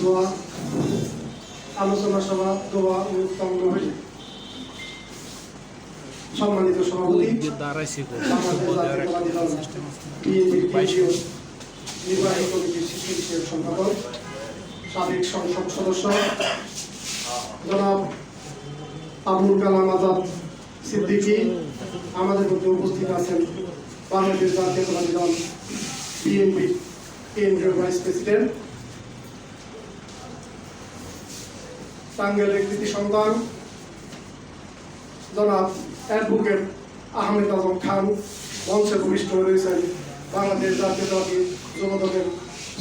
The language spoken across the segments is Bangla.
দোয়া আলোচনা সভা দোয়া অনুষ্ঠান হয়ে সম্মানিত সভাপতি নির্বাহী কমিটির শিশু বিষয়ক সম্পাদক সাবেক সংসদ সদস্য জনাব আবুল কালাম আজাদ সিদ্দিকী, আমাদের মধ্যে উপস্থিত আছেন বাংলাদেশ জাতীয়তাবাদী দল বিএনপি কেন্দ্রীয় ভাইস প্রেসিডেন্ট, টাঙ্গাইলের কৃতি সন্তান জনাব অ্যাডভোকেট আহমেদ আজম খান, মঞ্চে ভূমিষ্ঠ রয়েছেন বাংলাদেশ জাতীয়তাবাদী যুবদলের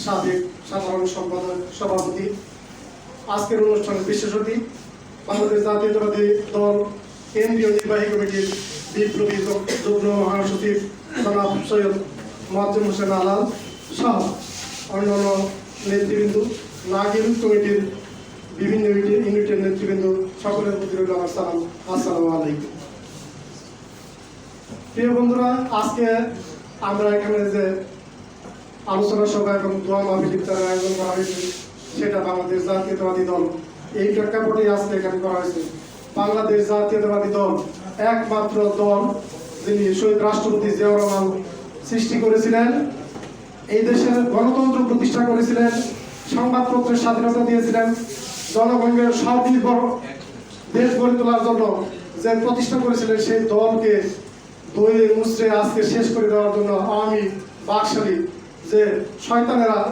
সাবেক সাধারণ সম্পাদক সভাপতি, আজকের অনুষ্ঠানের বিশেষ অতিথি বাংলাদেশ জাতীয়তাবাদী দল কেন্দ্রীয় নির্বাহী কমিটির বিপ্লবী যুগ্ম মহাসচিব জনাব সৈয়দ মোয়াজ্জেম হোসেন আলাল সহ অন্যান্য নেতৃবৃন্দ, নাগিল কমিটির বিভিন্ন ইউনিটের নেতৃবৃন্দ, সকলের প্রতি রইল আমার সালাম। আসসালামু আলাইকুম। প্রিয় বন্ধুরা, আজকে আমরা এখানে যে আলোচনা সভা এবং দোয়া মাহফিল ইফতারের আয়োজন করা হয়েছে সেটা বাংলাদেশ জাতীয়তাবাদী দল এই প্রেক্ষাপটে আজকে এখানে করা হয়েছে। বাংলাদেশ জাতীয়তাবাদী দল একমাত্র দল যিনি শহীদ রাষ্ট্রপতি জিয়াউর রহমান সৃষ্টি করেছিলেন, এই দেশের গণতন্ত্র প্রতিষ্ঠা করেছিলেন, সংবাদপত্রের স্বাধীনতা দিয়েছিলেন, জনগণের স্বনির্ভর দেশ গড়ে তোলার জন্য যে প্রতিষ্ঠা করেছিলেন, সেই দলকে দইয়ে মুচড়ে আজকে শেষ করে দেওয়ার জন্য আওয়ামী বাকশালী যে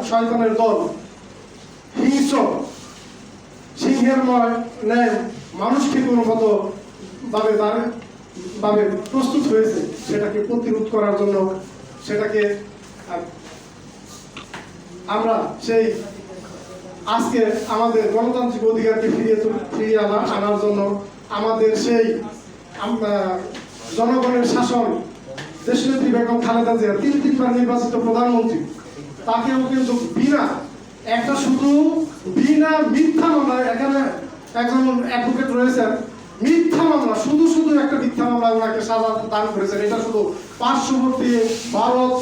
শয়তানের দল হিংস্র সিংহের ন্যায় মানুষকে কোনো মতো ভাবে প্রস্তুত হয়েছে সেটাকে প্রতিরোধ করার জন্য, সেটাকে আমরা সেই আজকে আমাদের গণতান্ত্রিক অধিকারকে ফিরিয়ে আনার জন্য আমাদের সেই জনগণের শাসন দেশনেত্রী বেগম খালেদা জিয়া তিনবার নির্বাচিত প্রধানমন্ত্রী, তাকেও কিন্তু বিনা মিথ্যা মামলা, এখানে একজন অ্যাডভোকেট রয়েছেন, মিথ্যা মামলা শুধু একটা মিথ্যা মামলা ওনাকে সাজা দান করেছেন। এটা শুধু পার্শ্ববর্তী ভারত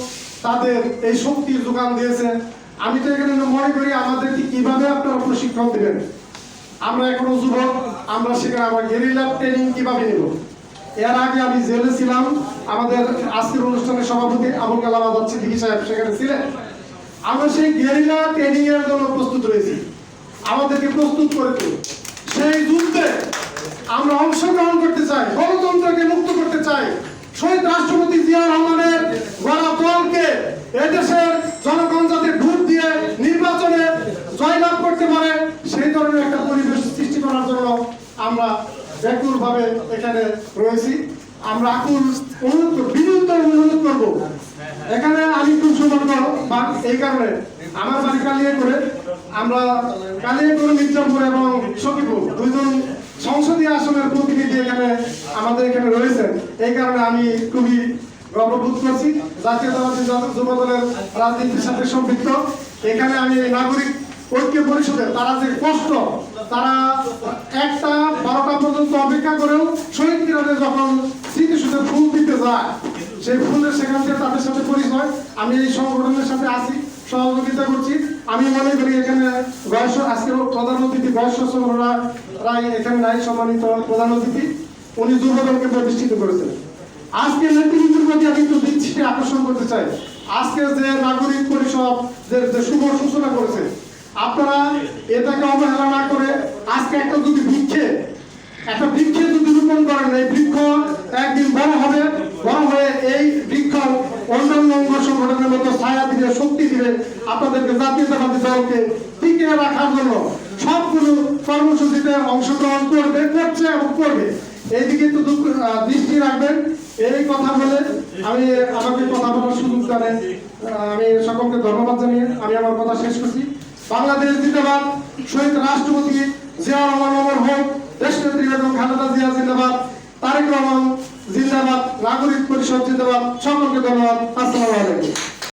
তাদের এই শক্তির যোগান দিয়েছে। আমি তো এখানে মনে করি আমাদেরকে কিভাবে আপনারা প্রশিক্ষণ দেবেন, আমরা এখনো যুবক, আমরা সেখানে আমার গেরিলা ট্রেনিং কিভাবে নেব। এর আগে আমি জেলে ছিলাম, আমাদের আজকের অনুষ্ঠানের সভাপতি আবুল কালাম আজাদ সিদ্দিকী সাহেব সেখানে ছিলেন। আমরা সেই গেরিলা ট্রেনিং এর জন্য প্রস্তুত রয়েছি, আমাদেরকে প্রস্তুত করে তুলি। সেই যুদ্ধে আমরা অংশগ্রহণ করতে চাই, গণতন্ত্রকে মুক্ত করতে চাই, শহীদ রাষ্ট্রপতি জিয়া রহমানের গড়া দলকে এদেশের জনগণ যাতে ভোট দিয়ে নির্বাচনে জয়লাভ করতে পারে সেই ধরনের একটা পরিবেশ সৃষ্টি করার জন্য আমরা ব্যাকুলভাবে এখানে রয়েছি। আমরা আকুল বিনীত অনুরোধ করবো, এখানে আমি খুব সৌভাগ্য এই কারণে আমার বাড়ি কালিয়াকৈরে, আমরা কালিয়াকৈর মির্জাপুর এবং সখীপুর দুইজন সংসদীয় আসনের প্রতিনিধি এখানে আমাদের এখানে রয়েছেন। এই কারণে আমি খুবই গর্ববোধ করছি, জাতীয়তাবাদী যুবদলের রাজনীতির সাথে সম্পৃক্ত। এখানে আমি নাগরিক ঐক্য পরিষদের তারা যে কষ্ট, তারা 1টা-12টা পর্যন্ত অপেক্ষা করেও শহীদ মিনারে যখন স্মৃতিসৌধে ফুল দিতে যায়, সেই ফুলের সেখান থেকে তাদের সাথে পরিচয়। আমি এই সংগঠনের সাথে আছি, সহযোগিতা করছি। আমি মনে করি এখানে আজকের প্রধান অতিথি রায় এখানে নাই, সম্মানিত প্রধান অতিথি, উনি যুবদলকে প্রতিষ্ঠিত করেছেন। আজকে নেতৃবৃন্দের প্রতি আমি একটু দৃষ্টি আকর্ষণ করতে চাই। আজকে যে নাগরিক পরিষদ যে শুভ সূচনা করেছে, আপনারা এটাকে অবহেলা না করে আজকে একটা বৃক্ষে যদি রোপণ করেন, এই বৃক্ষ একদিন বড় হবে, বড় হয়ে এই বৃক্ষ অন্যান্য অঙ্গ সংগঠনের মতো ছায়া দিবে, শক্তি দিবে, আপনাদেরকে জাতীয়তাবাদী দলকে টিকে রাখার জন্য সবগুলো কর্মসূচিতে অংশগ্রহণ করছে এবং করবে। এইদিকে একটু দৃষ্টি রাখবেন। এই কথা বলে আমাকে কথা বলার সুযোগ দেন, আমি সকলকে ধন্যবাদ জানিয়ে আমি আমার কথা শেষ করছি। বাংলাদেশ জিন্দাবাদ, শহীদ রাষ্ট্রপতি জিয়া রহমান অমর হোক, দেশনেত্রী বেগম খালেদা জিয়া জিন্দাবাদ, তারেক রহমান জিন্দাবাদ, নাগরিক পরিষদ জিন্দাবাদ। সকলকে ধন্যবাদ। আসসালামু আলাইকুম।